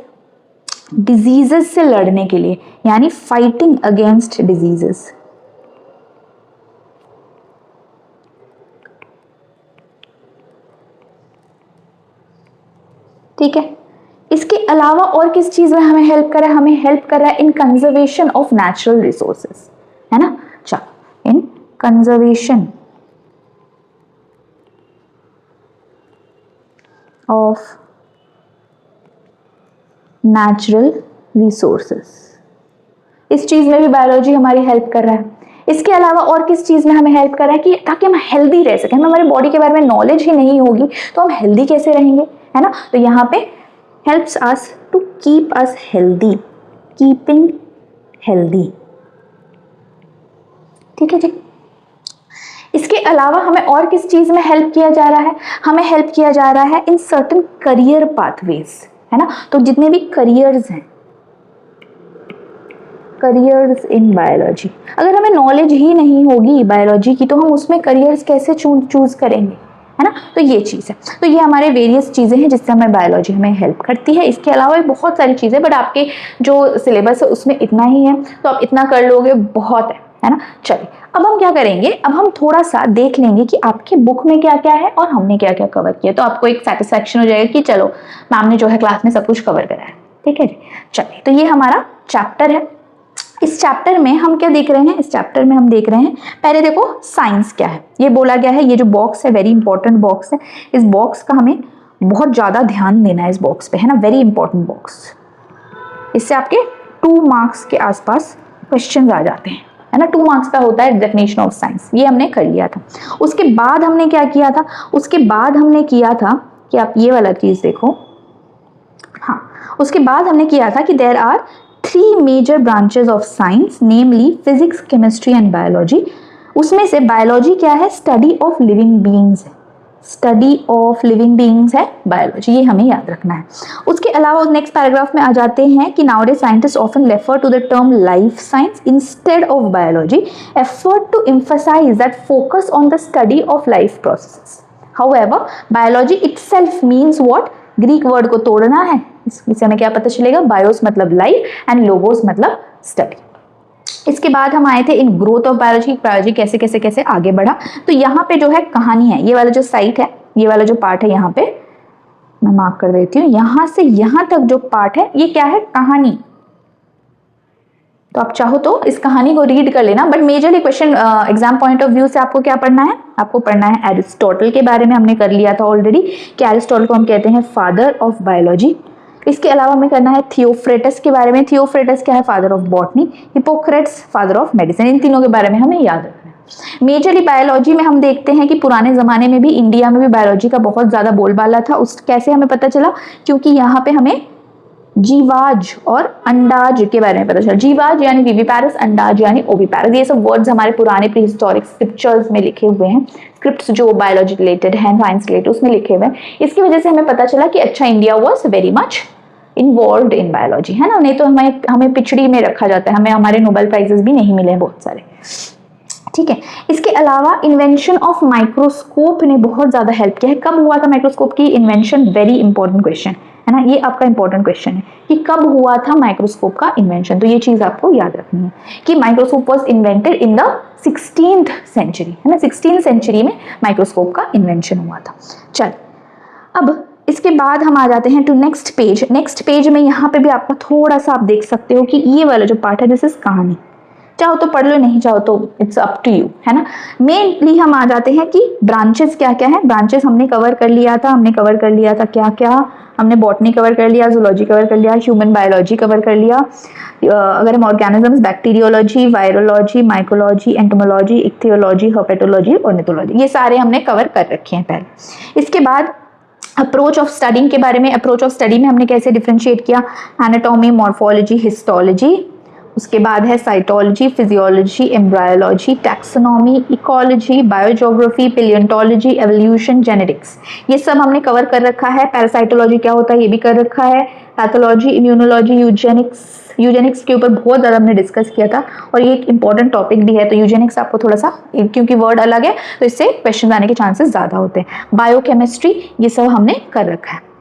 डिजीजेस से लड़ने के लिए, यानी फाइटिंग अगेंस्ट डिजीजेस, ठीक है। इसके अलावा और किस चीज में हमें हेल्प कर रहा है, हमें हेल्प कर रहा है इन कंजर्वेशन ऑफ नेचुरल रिसोर्सेस, है ना। चलो, इन कंजर्वेशन ऑफ नेचुरल रिसोर्सेस। इस चीज में भी बायोलॉजी हमारी हेल्प कर रहा है। इसके अलावा और किस चीज में हमें हेल्प कर रहा है कि ताकि हम हेल्दी रह सकें। हमें हमारे बॉडी के बारे में नॉलेज ही नहीं होगी तो हम हेल्दी कैसे रहेंगे, है ना। तो यहाँ पे helps us to keep us healthy, keeping healthy. ठीक है जी। इसके अलावा हमें और किस चीज में हेल्प किया जा रहा है, हमें हेल्प किया जा रहा है इन सर्टेन करियर पाथवेज, है ना। तो जितने भी करियर्स हैं, करियर्स इन बायोलॉजी, अगर हमें नॉलेज ही नहीं होगी बायोलॉजी की तो हम उसमें करियर्स कैसे चूज करेंगे, है ना। तो ये चीज़ है। तो ये हमारे वेरियस चीज़ें हैं जिससे हमें बायोलॉजी हमें हेल्प करती है। इसके अलावा भी बहुत सारी चीज़ें, बट आपके जो सिलेबस है उसमें इतना ही है तो आप इतना कर लोगे, बहुत है ना। चलिए अब हम क्या करेंगे, अब हम थोड़ा सा देख लेंगे कि आपके बुक में क्या क्या है और हमने क्या क्या कवर किया, तो आपको एक सेटिस्फैक्शन हो जाएगा कि चलो मैम ने जो है क्लास में सब कुछ कवर करा है। ठीक है जी। चलिए तो ये हमारा चैप्टर है। इस चैप्टर में हम क्या देख रहे हैं, इस चैप्टर में हम देख रहे हैं, पहले देखो साइंस क्या है। ये बोला गया है, ये जो बॉक्स है वेरी इंपॉर्टेंट बॉक्स है। इस बॉक्स का हमें बहुत ज्यादा ध्यान देना है इस बॉक्स पे, है ना, वेरी इंपॉर्टेंट बॉक्स। इससे आपके 2 मार्क्स के आसपास क्वेश्चंस आ जाते हैं, है ना। 2 मार्क्स का होता है डेफिनेशन ऑफ साइंस, ये हमने कर लिया था। उसके बाद हमने क्या किया था, उसके बाद हमने किया था कि आप ये वाला चीज देखो, हाँ, उसके बाद हमने किया था कि there are 3 major branches of science, namely physics, chemistry and biology. उसमें से बायोलॉजी क्या है, स्टडी ऑफ लिविंग बीइंग्स है, स्टडी ऑफ लिविंग बीइंग्स है बायोलॉजी, ये हमें याद रखना है। उसके अलावा नेक्स्ट पैराग्राफ में आ जाते हैं कि nowadays scientist often refer to the term life science instead of biology, effort to emphasise that focus on the study of life processes. However biology itself means what, Greek word को तोड़ना है, इससे हमें क्या पता चलेगा, बायोस मतलब life and logos मतलब स्टडी। इसके बाद हम आए थे in growth of biology, biology कैसे कैसे कैसे आगे बढ़ा। तो यहाँ पे जो है कहानी है, ये वाला जो साइट है, ये वाला जो पार्ट है, यहाँ पे मैं मार्क कर देती हूँ, यहाँ से यहाँ तक जो पार्ट है ये क्या है, कहानी। तो आप चाहो तो इस कहानी को रीड कर लेना, but majorly question exam point of view से आपको क्या पढ़ना है, आपको पढ़ना है एरिस्टोटल के बारे में। हमने कर लिया था ऑलरेडी कि एरिस्टोटल को हम कहते हैं फादर ऑफ बायोलॉजी। इसके अलावा हमें करना है थियोफ्रेटस के बारे में। थियोफ्रेटस क्या है, father of botany. Hippocrates father of medicine. इन तीनों के बारे में हमें याद रखना है। मेजरली बायोलॉजी में हम देखते हैं कि पुराने जमाने में भी इंडिया में भी बायोलॉजी का बहुत ज्यादा बोलबाला था। उस कैसे हमें पता चला, क्योंकि यहाँ पे हमें जीवाज और अंडाज के बारे में पता चला। जीवाज यानी विविपैरस, अंडाज यानी ओविपैरस। ये सब वर्ड्स हमारे पुराने प्रीहिस्टोरिक स्क्रिप्चर्स में लिखे हुए हैं, स्क्रिप्ट्स जो बायोलॉजी रिलेटेड हैं, साइंस रिलेटेड, उसमें लिखे हुए हैं। इसकी वजह से हमें पता चला कि अच्छा India was very much involved in biology, है ना। नहीं तो हमें पिछड़ी में रखा जाता है, हमें हमारे नोबेल प्राइजेस भी नहीं मिले हैं बहुत सारे। ठीक है। इसके अलावा इन्वेंशन ऑफ माइक्रोस्कोप ने बहुत ज्यादा हेल्प किया है। कब हुआ था माइक्रोस्कोप की इन्वेंशन, वेरी इंपॉर्टेंट क्वेश्चन है ना, ये आपका इंपॉर्टेंट क्वेश्चन है कि कब हुआ था माइक्रोस्कोप का इन्वेंशन। तो ये चीज आपको याद रखनी है कि microscope was invented in the 16th century, है ना। 16th सेंचुरी में माइक्रोस्कोप का इन्वेंशन हुआ था। चल अब इसके बाद हम आ जाते हैं to next page. Next page में यहाँ पे भी आपका थोड़ा सा आप देख सकते हो कि ये वाला जो पार्ट है दिस इज कहानी। चाहो तो पढ़ लो, नहीं चाहो तो इट्स अप टू यू, है ना। मेनली हम आ जाते हैं कि ब्रांचेस क्या क्या है। ब्रांचेस हमने कवर कर लिया था, क्या क्या, हमने बॉटनी कवर कर लिया, जूलॉजी कवर कर लिया, ह्यूमन बायोलॉजी कवर कर लिया। अगर हम organisms, bacteriology, virology, mycology, entomology, ichthyology, herpetology, ornithology, ये सारे हमने कवर कर रखे हैं पहले। इसके बाद अप्रोच ऑफ स्टडिंग के बारे में। अप्रोच ऑफ स्टडी में हमने कैसे डिफरेंशिएट किया, एनाटॉमी, मॉर्फोलॉजी, हिस्टोलॉजी। उसके बाद है cytology, physiology, embryology, taxonomy, ecology, biogeography, palaeontology, evolution, genetics, ये सब हमने कवर कर रखा है। पैरासाइटोलॉजी क्या होता है ये भी कर रखा है। पैथोलॉजी, इम्यूनोलॉजी, यूजेनिक्स के ऊपर बहुत ज़्यादा हमने डिस्कस किया था और ये एक इंपॉर्टेंट टॉपिक भी है। तो यूजेनिक्स आपको थोड़ा सा, क्योंकि वर्ड अलग है तो इससे क्वेश्चन आने के चांसेस ज़्यादा होते हैं। बायोकेमिस्ट्री, ये सब हमने कर रखा है।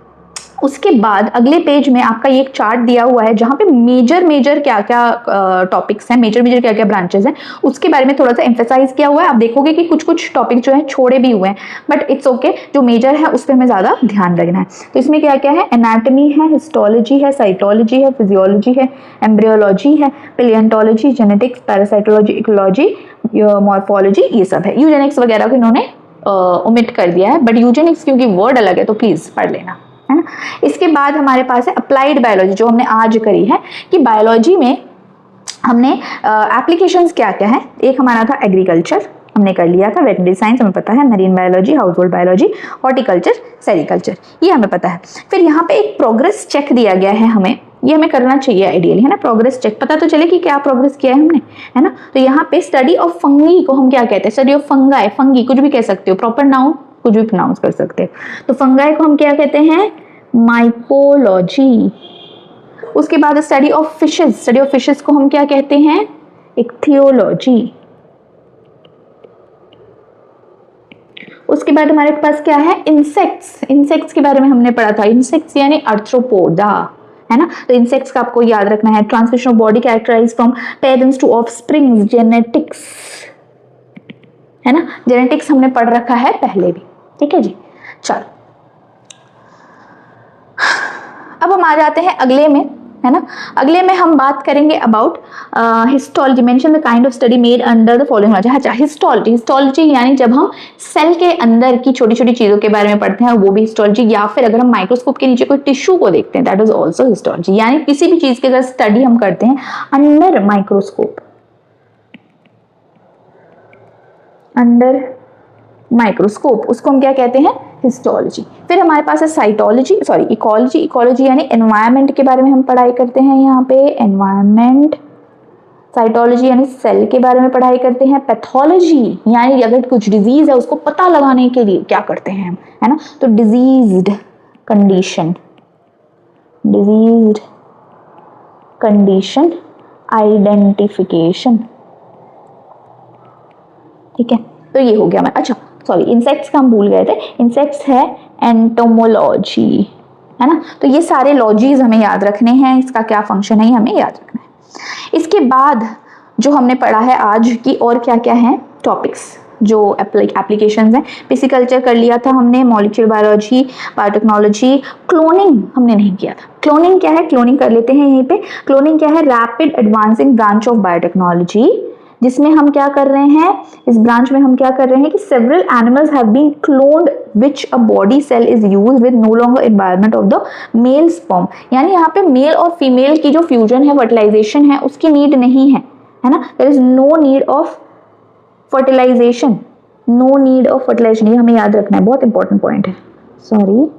उसके बाद अगले पेज में आपका ये एक चार्ट दिया हुआ है जहां पे मेजर क्या क्या टॉपिक्स हैं, मेजर क्या क्या ब्रांचेस हैं, उसके बारे में थोड़ा सा एम्फेसाइज किया हुआ है। आप देखोगे कि कुछ टॉपिक जो है छोड़े भी हुए हैं, बट इट्स ओके, जो मेजर है उस पर हमें ज्यादा ध्यान रखना है। तो इसमें क्या क्या है, एनाटॉमी है, हिस्टोलॉजी है, साइटोलॉजी है, फिजियोलॉजी है, एम्ब्रियोलॉजी है, पैलियोंटोलॉजी, जेनेटिक्स, पैरासाइटोलॉजी, इकोलॉजी, मॉर्फोलॉजी, ये सब है। यूजेनिक्स वगैरह को इन्होंने ओमिट कर दिया है, बट यूजेनिक्स क्योंकि वर्ड अलग है तो प्लीज पढ़ लेना, है ना। इसके बाद हमारे पास है अप्लाइड बायोलॉजी, जो हमने आज करी है कि बायोलॉजी में हमने एप्लीकेशंस क्या क्या है। एक हमारा था एग्रीकल्चर, हमने कर लिया था, वेटनरी साइंस हमें पता है, marine biology, house hold biology, horticulture, sericulture, ये हमें पता है। फिर यहाँ पे एक प्रोग्रेस चेक दिया गया है हमें, ये हमें करना चाहिए आइडियली, है ना। प्रोग्रेस चेक पता तो चले कि क्या प्रोग्रेस किया है हमने, है ना। तो यहाँ पे स्टडी ऑफ फंगी को हम क्या कहते हैं, स्टडी ऑफ फंगाई, फंगी कुछ भी कह सकते हो, प्रॉपर नाउन कुछ भी प्रोनाउंस कर सकते हो। तो फंगाई को हम क्या कहते हैं, माइकोलॉजी। उसके बाद study of fishes, study of fishes को हम क्या कहते हैं, इक्थियोलॉजी। उसके बाद हमारे पास क्या है, इंसेक्ट्स, इंसेक्ट्स के बारे में हमने पढ़ा था, इंसेक्ट्स यानी आर्थ्रोपोडा, है ना। तो इंसेक्ट्स का आपको याद रखना है, transmission of body characterise from parents to offsprings, genetics, है ना। जेनेटिक्स हमने पढ़ रखा है पहले भी, ठीक है जी। चलो अब हम आ जाते हैं अगले में, है ना। अगले में हम बात करेंगे about histology, mention the kind of study made under the following. अच्छा, हिस्टोलॉजी, हिस्टोलॉजी यानी जब हम सेल के अंदर की छोटी छोटी चीजों के बारे में पढ़ते हैं वो भी हिस्टोलॉजी, या फिर अगर हम माइक्रोस्कोप के नीचे कोई टिश्यू को देखते हैं दैट इज ऑल्सो हिस्टोलॉजी, यानी किसी भी चीज की अगर स्टडी हम करते हैं अंडर माइक्रोस्कोप, अंडर माइक्रोस्कोप, उसको हम क्या कहते हैं, हिस्टोलॉजी। फिर हमारे पास है साइटोलॉजी, सॉरी इकोलॉजी, इकोलॉजी यानी एनवायरनमेंट के बारे में हम पढ़ाई करते हैं यहाँ पे, एनवायरनमेंट। साइटोलॉजी यानी सेल के बारे में पढ़ाई करते हैं। पैथोलॉजी यानी अगर कुछ डिजीज है उसको पता लगाने के लिए क्या करते हैं हम, है ना। तो diseased condition, diseased condition identification, ठीक है। तो ये हो गया मैं, अच्छा सॉरी इंसेक्ट्स का हम भूल गए थे, इंसेक्ट्स है एंटोमोलॉजी, है ना। तो ये सारे लॉजीज हमें याद रखने हैं, इसका क्या फंक्शन है ये हमें याद रखना है। इसके बाद जो हमने पढ़ा है आज की और क्या क्या है टॉपिक्स जो एप्लीकेशंस हैं, पिसिकल्चर कर लिया था हमने, मॉलिक्यूलर बायोलॉजी, बायोटेक्नोलॉजी, क्लोनिंग हमने नहीं किया था। क्लोनिंग क्या है, क्लोनिंग कर लेते हैं यहीं पे। क्लोनिंग क्या है, rapid advancing branch of biotechnology, जिसमें हम क्या कर रहे हैं, इस ब्रांच में हम क्या कर रहे हैं कि several animals have been cloned which a body cell is used with no longer environment of the male sperm, यानी यहाँ पे मेल और फीमेल की जो फ्यूजन है, फर्टिलाइजेशन है, उसकी नीड नहीं है, है ना। There is no need of fertilisation, no need of fertilisation, ये हमें याद रखना है, बहुत इंपॉर्टेंट पॉइंट है, सॉरी।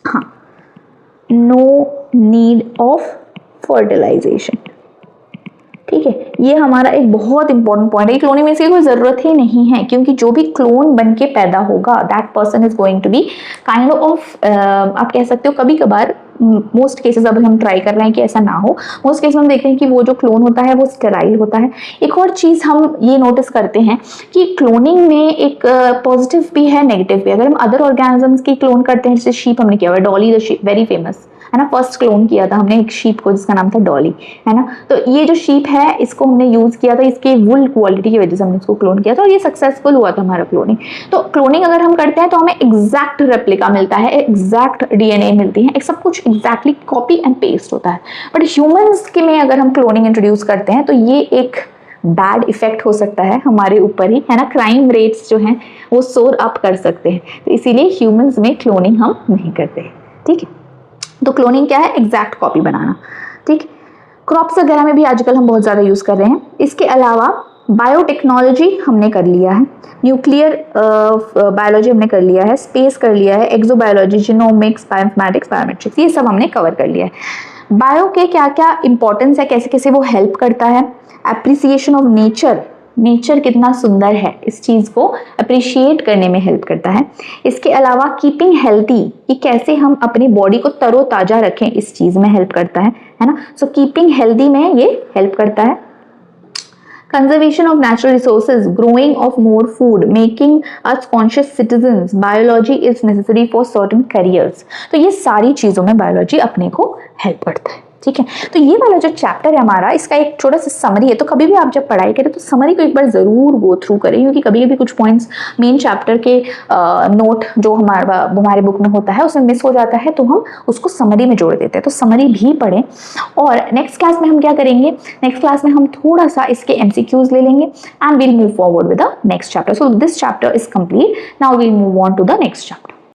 हाँ, नो नीड ऑफ फर्टिलाइजेशन, ठीक है। ये हमारा एक बहुत इंपॉर्टेंट पॉइंट है। क्लोनिंग में इसकी कोई जरूरत ही नहीं है, क्योंकि जो भी क्लोन बन के पैदा होगा that person is going to be kind of, आप कह सकते हो कभी कभार, मोस्ट केसेस अब हम ट्राई कर रहे हैं कि ऐसा ना हो, मोस्ट केसेस हम देखते हैं कि वो जो क्लोन होता है वो स्टेराइल होता है। एक और चीज़ हम ये नोटिस करते हैं कि क्लोनिंग में एक पॉजिटिव भी है, नेगेटिव भी। अगर हम अदर ऑर्गेनिजम्स की क्लोन करते हैं, जैसे शीप हमने किया हुआ, Dolly the sheep very famous, है ना। फर्स्ट क्लोन किया था हमने एक शीप को जिसका नाम था डॉली, है ना। तो ये जो शीप है इसको हमने यूज किया था, इसके वुल क्वालिटी की वजह से हमने इसको क्लोन किया था और ये सक्सेसफुल हुआ था हमारा क्लोनिंग। तो क्लोनिंग अगर हम करते हैं तो हमें एग्जैक्ट रेप्लिका मिलता है, एग्जैक्ट डीएनए मिलती है, एक सब कुछ एग्जैक्टली कॉपी एंड पेस्ट होता है। बट ह्यूमंस के में अगर हम क्लोनिंग इंट्रोड्यूस करते हैं तो ये एक बैड इफेक्ट हो सकता है हमारे ऊपर ही, है ना। क्राइम रेट्स जो हैं वो सोर अप कर सकते हैं, तो इसीलिए ह्यूमंस में क्लोनिंग हम नहीं करते, ठीक है। तो क्लोनिंग क्या है, एग्जैक्ट कॉपी बनाना, ठीक। क्रॉप्स वगैरह में भी आजकल हम बहुत ज़्यादा यूज़ कर रहे हैं। इसके अलावा बायोटेक्नोलॉजी हमने कर लिया है, न्यूक्लियर बायोलॉजी हमने कर लिया है, स्पेस कर लिया है, एक्सोबायोलॉजी, जीनोमिक्स, बायोइन्फॉर्मेटिक्स, बायोमेट्रिक्स, ये सब हमने कवर कर लिया है। बायो के क्या क्या इंपॉर्टेंस है, कैसे कैसे वो हेल्प करता है, एप्रिसिएशन ऑफ नेचर, नेचर कितना सुंदर है इस चीज़ को अप्रिशिएट करने में हेल्प करता है। इसके अलावा कीपिंग हेल्थी, कि कैसे हम अपनी बॉडी को तरोताज़ा रखें, इस चीज़ में हेल्प करता है ना। सो कीपिंग हेल्थी में ये हेल्प करता है। Conservation of natural resources, growing of more food, making us conscious citizens, biology is necessary for certain careers. तो ये सारी चीज़ों में बायोलॉजी अपने को हेल्प करता है, ठीक है। तो ये वाला जो चैप्टर है हमारा, इसका एक छोटा सा समरी है, तो कभी भी आप जब पढ़ाई करें तो समरी को एक बार ज़रूर गो थ्रू करें, क्योंकि कभी कभी कुछ पॉइंट्स मेन चैप्टर के नोट जो हमारे बुक में होता है उसमें मिस हो जाता है, तो हम उसको समरी में जोड़ देते हैं, तो समरी भी पढ़ें। और नेक्स्ट क्लास में हम क्या करेंगे, नेक्स्ट क्लास में हम थोड़ा सा इसके MCQs ले लेंगे and will move forward with the next chapter. So this chapter is complete, now will move on to the next chapter.